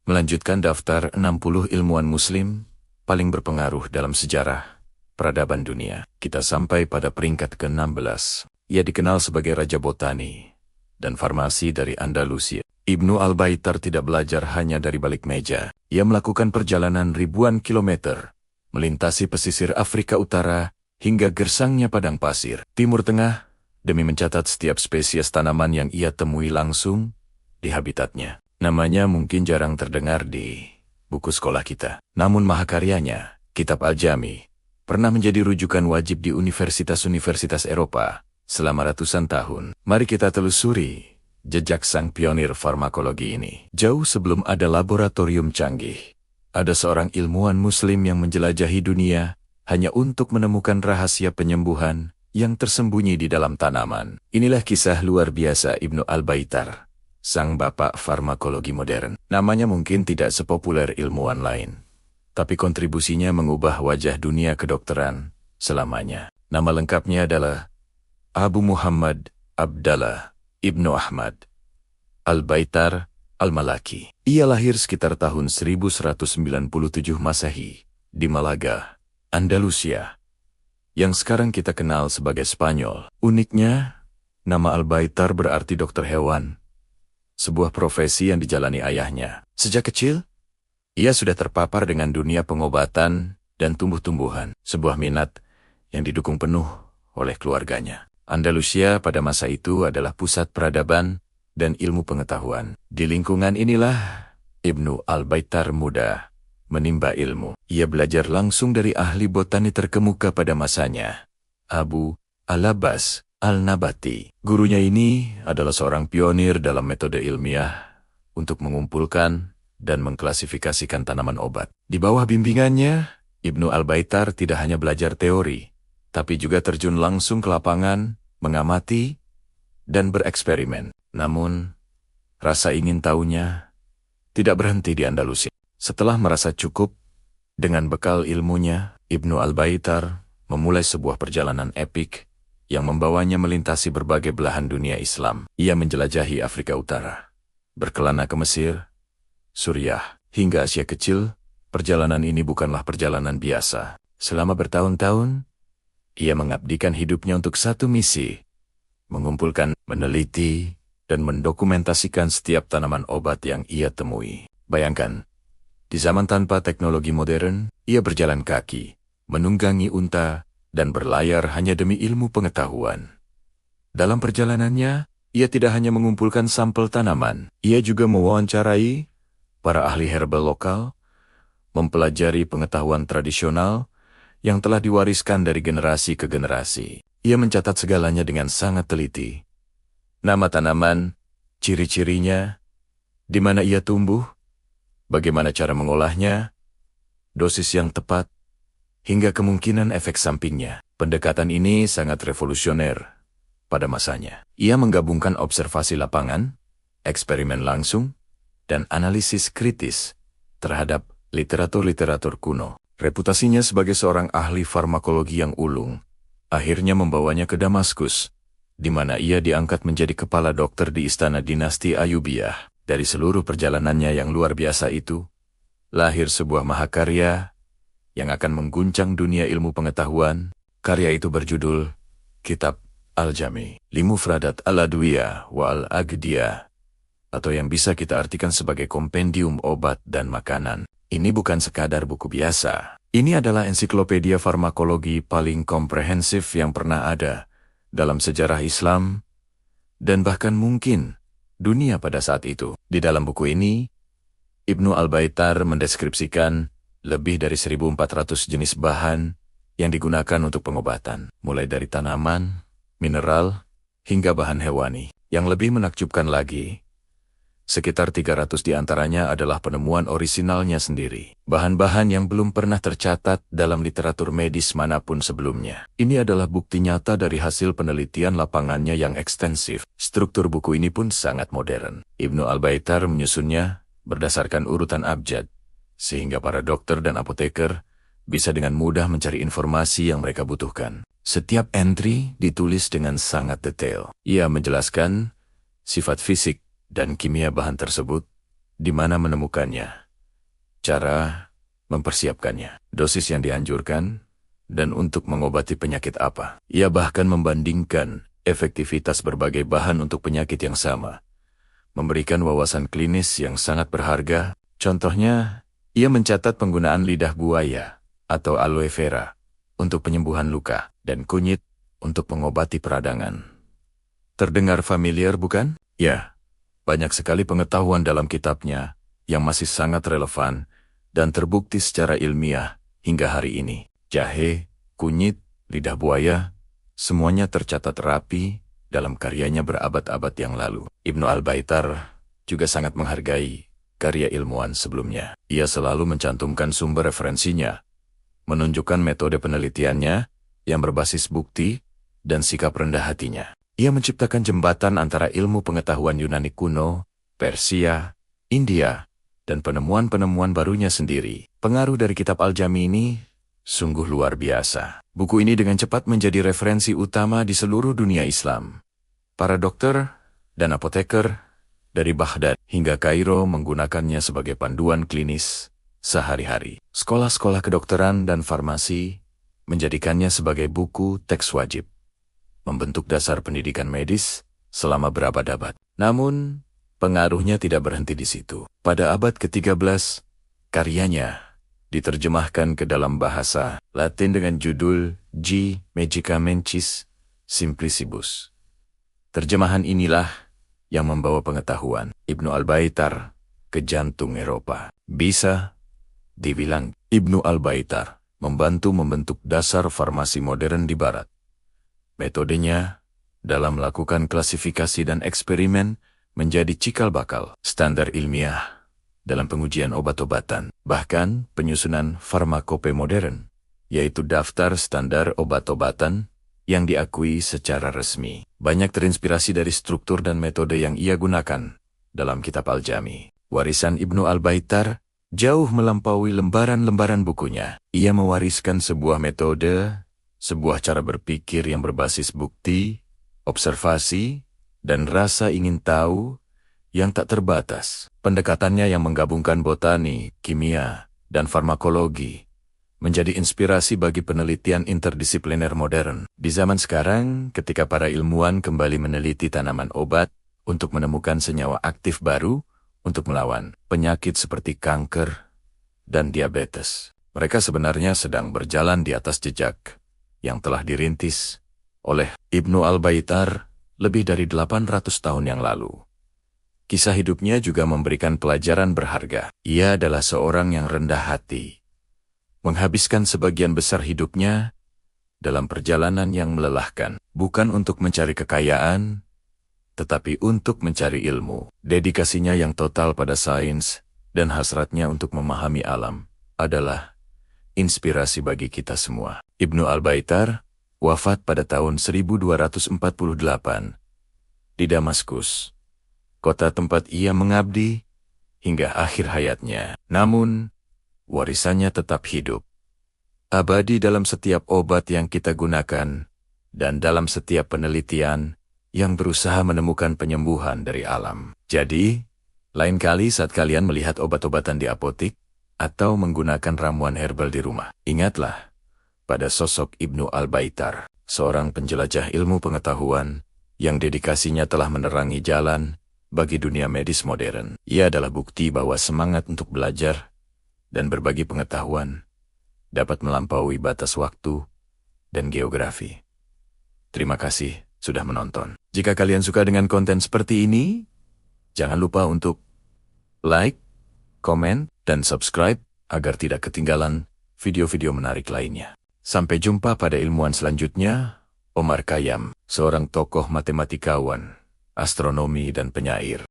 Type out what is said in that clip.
Melanjutkan daftar 60 ilmuwan muslim paling berpengaruh dalam sejarah peradaban dunia. Kita sampai pada peringkat ke-16. Ia dikenal sebagai Raja Botani dan Farmasi dari Andalusia. Ibnu Al-Baitar tidak belajar hanya dari balik meja. Ia melakukan perjalanan ribuan kilometer, melintasi pesisir Afrika Utara hingga gersangnya padang pasir Timur Tengah demi mencatat setiap spesies tanaman yang ia temui langsung di habitatnya. Namanya mungkin jarang terdengar di buku sekolah kita. Namun mahakaryanya, Kitab Al-Jami, pernah menjadi rujukan wajib di universitas-universitas Eropa selama ratusan tahun. Mari kita telusuri jejak sang pionir farmakologi ini. Jauh sebelum ada laboratorium canggih, ada seorang ilmuwan muslim yang menjelajahi dunia hanya untuk menemukan rahasia penyembuhan yang tersembunyi di dalam tanaman. Inilah kisah luar biasa Ibnu Al-Baitar, sang bapak farmakologi modern. Namanya mungkin tidak sepopuler ilmuwan lain, tapi kontribusinya mengubah wajah dunia kedokteran selamanya. Nama lengkapnya adalah Abu Muhammad Abdallah Ibnu Ahmad Al-Baitar Al-Malaki. Ia lahir sekitar tahun 1197 Masehi di Malaga, Andalusia, yang sekarang kita kenal sebagai Spanyol. Uniknya, nama Al-Baitar berarti dokter hewan, sebuah profesi yang dijalani ayahnya. Sejak kecil, ia sudah terpapar dengan dunia pengobatan dan tumbuh-tumbuhan, sebuah minat yang didukung penuh oleh keluarganya. Andalusia pada masa itu adalah pusat peradaban dan ilmu pengetahuan. Di lingkungan inilah Ibnu Al-Baitar muda menimba ilmu. Ia belajar langsung dari ahli botani terkemuka pada masanya, Abu Al-Abbas Al-Nabati. Gurunya ini adalah seorang pionir dalam metode ilmiah untuk mengumpulkan dan mengklasifikasikan tanaman obat. Di bawah bimbingannya, Ibnu Al-Baitar tidak hanya belajar teori, tapi juga terjun langsung ke lapangan, mengamati, dan bereksperimen. Namun, rasa ingin tahunya tidak berhenti di Andalusia. Setelah merasa cukup dengan bekal ilmunya, Ibnu Al-Baitar memulai sebuah perjalanan epik yang membawanya melintasi berbagai belahan dunia Islam. Ia menjelajahi Afrika Utara, berkelana ke Mesir, Suriah, hingga Asia Kecil. Perjalanan ini bukanlah perjalanan biasa. Selama bertahun-tahun, ia mengabdikan hidupnya untuk satu misi: mengumpulkan, meneliti, dan mendokumentasikan setiap tanaman obat yang ia temui. Bayangkan, di zaman tanpa teknologi modern, ia berjalan kaki, menunggangi unta, dan berlayar hanya demi ilmu pengetahuan. Dalam perjalanannya, ia tidak hanya mengumpulkan sampel tanaman, ia juga mewawancarai para ahli herbal lokal, mempelajari pengetahuan tradisional yang telah diwariskan dari generasi ke generasi. Ia mencatat segalanya dengan sangat teliti. Nama tanaman, ciri-cirinya, di mana ia tumbuh, bagaimana cara mengolahnya, dosis yang tepat, hingga kemungkinan efek sampingnya. Pendekatan ini sangat revolusioner pada masanya. Ia menggabungkan observasi lapangan, eksperimen langsung, dan analisis kritis terhadap literatur-literatur kuno. Reputasinya sebagai seorang ahli farmakologi yang ulung akhirnya membawanya ke Damaskus, di mana ia diangkat menjadi kepala dokter di istana dinasti Ayyubiyah. Dari seluruh perjalanannya yang luar biasa itu, lahir sebuah mahakarya yang akan mengguncang dunia ilmu pengetahuan. Karya itu berjudul Kitab Al-Jami, Limufradat Al-Adwiyah wa Al-Agdiyah, atau yang bisa kita artikan sebagai kompendium obat dan makanan. Ini bukan sekadar buku biasa. Ini adalah ensiklopedia farmakologi paling komprehensif yang pernah ada dalam sejarah Islam, dan bahkan mungkin dunia pada saat itu. Di dalam buku ini, Ibnu Al-Baitar mendeskripsikan lebih dari 1.400 jenis bahan yang digunakan untuk pengobatan, mulai dari tanaman, mineral, hingga bahan hewani. Yang lebih menakjubkan lagi, sekitar 300 diantaranya adalah penemuan orisinalnya sendiri. Bahan-bahan yang belum pernah tercatat dalam literatur medis manapun sebelumnya. Ini adalah bukti nyata dari hasil penelitian lapangannya yang ekstensif. Struktur buku ini pun sangat modern. Ibnu Al-Baitar menyusunnya berdasarkan urutan abjad, sehingga para dokter dan apoteker bisa dengan mudah mencari informasi yang mereka butuhkan. Setiap entry ditulis dengan sangat detail. Ia menjelaskan sifat fisik dan kimia bahan tersebut, di mana menemukannya, cara mempersiapkannya, dosis yang dianjurkan, dan untuk mengobati penyakit apa. Ia bahkan membandingkan efektivitas berbagai bahan untuk penyakit yang sama, memberikan wawasan klinis yang sangat berharga. Contohnya, ia mencatat penggunaan lidah buaya atau aloe vera untuk penyembuhan luka dan kunyit untuk mengobati peradangan. Terdengar familiar, bukan? Ya, banyak sekali pengetahuan dalam kitabnya yang masih sangat relevan dan terbukti secara ilmiah hingga hari ini. Jahe, kunyit, lidah buaya, semuanya tercatat rapi dalam karyanya berabad-abad yang lalu. Ibnu Al-Baitar juga sangat menghargai karya ilmuwan sebelumnya. Ia selalu mencantumkan sumber referensinya, menunjukkan metode penelitiannya yang berbasis bukti dan sikap rendah hatinya. Ia menciptakan jembatan antara ilmu pengetahuan Yunani kuno, Persia, India, dan penemuan-penemuan barunya sendiri. Pengaruh dari kitab Al-Jami ini sungguh luar biasa. Buku ini dengan cepat menjadi referensi utama di seluruh dunia Islam. Para dokter dan apoteker dari Baghdad hingga Kairo menggunakannya sebagai panduan klinis sehari-hari. Sekolah-sekolah kedokteran dan farmasi menjadikannya sebagai buku teks wajib, membentuk dasar pendidikan medis selama berabad-abad. Namun, pengaruhnya tidak berhenti di situ. Pada abad ke-13, karyanya diterjemahkan ke dalam bahasa Latin dengan judul G. Medicamentis Simplicibus. Terjemahan inilah yang membawa pengetahuan Ibnu Al-Baitar ke jantung Eropa. Bisa dibilang Ibnu Al-Baitar membantu membentuk dasar farmasi modern di Barat. Metodenya dalam melakukan klasifikasi dan eksperimen menjadi cikal bakal standar ilmiah dalam pengujian obat-obatan, bahkan penyusunan farmakope modern, yaitu daftar standar obat-obatan yang diakui secara resmi. Banyak terinspirasi dari struktur dan metode yang ia gunakan dalam kitab Al-Jami. Warisan Ibnu Al-Baitar jauh melampaui lembaran-lembaran bukunya. Ia mewariskan sebuah metode, sebuah cara berpikir yang berbasis bukti, observasi, dan rasa ingin tahu yang tak terbatas. Pendekatannya yang menggabungkan botani, kimia, dan farmakologi menjadi inspirasi bagi penelitian interdisipliner modern. Di zaman sekarang, ketika para ilmuwan kembali meneliti tanaman obat untuk menemukan senyawa aktif baru untuk melawan penyakit seperti kanker dan diabetes, mereka sebenarnya sedang berjalan di atas jejak yang telah dirintis oleh Ibnu Al-Baitar lebih dari 800 tahun yang lalu. Kisah hidupnya juga memberikan pelajaran berharga. Ia adalah seorang yang rendah hati, menghabiskan sebagian besar hidupnya dalam perjalanan yang melelahkan, bukan untuk mencari kekayaan, tetapi untuk mencari ilmu. Dedikasinya yang total pada sains dan hasratnya untuk memahami alam adalah inspirasi bagi kita semua. Ibnu Al-Baitar wafat pada tahun 1248 di Damaskus, kota tempat ia mengabdi hingga akhir hayatnya. Namun, warisannya tetap hidup, abadi dalam setiap obat yang kita gunakan dan dalam setiap penelitian yang berusaha menemukan penyembuhan dari alam. Jadi, lain kali saat kalian melihat obat-obatan di apotik atau menggunakan ramuan herbal di rumah, ingatlah pada sosok Ibnu Al-Baitar, seorang penjelajah ilmu pengetahuan yang dedikasinya telah menerangi jalan bagi dunia medis modern. Ia adalah bukti bahwa semangat untuk belajar dan berbagi pengetahuan dapat melampaui batas waktu dan geografi. Terima kasih sudah menonton. Jika kalian suka dengan konten seperti ini, jangan lupa untuk like, komen, dan subscribe agar tidak ketinggalan video-video menarik lainnya. Sampai jumpa pada ilmuwan selanjutnya. Omar Khayyam, seorang tokoh matematikawan, astronomi, dan penyair.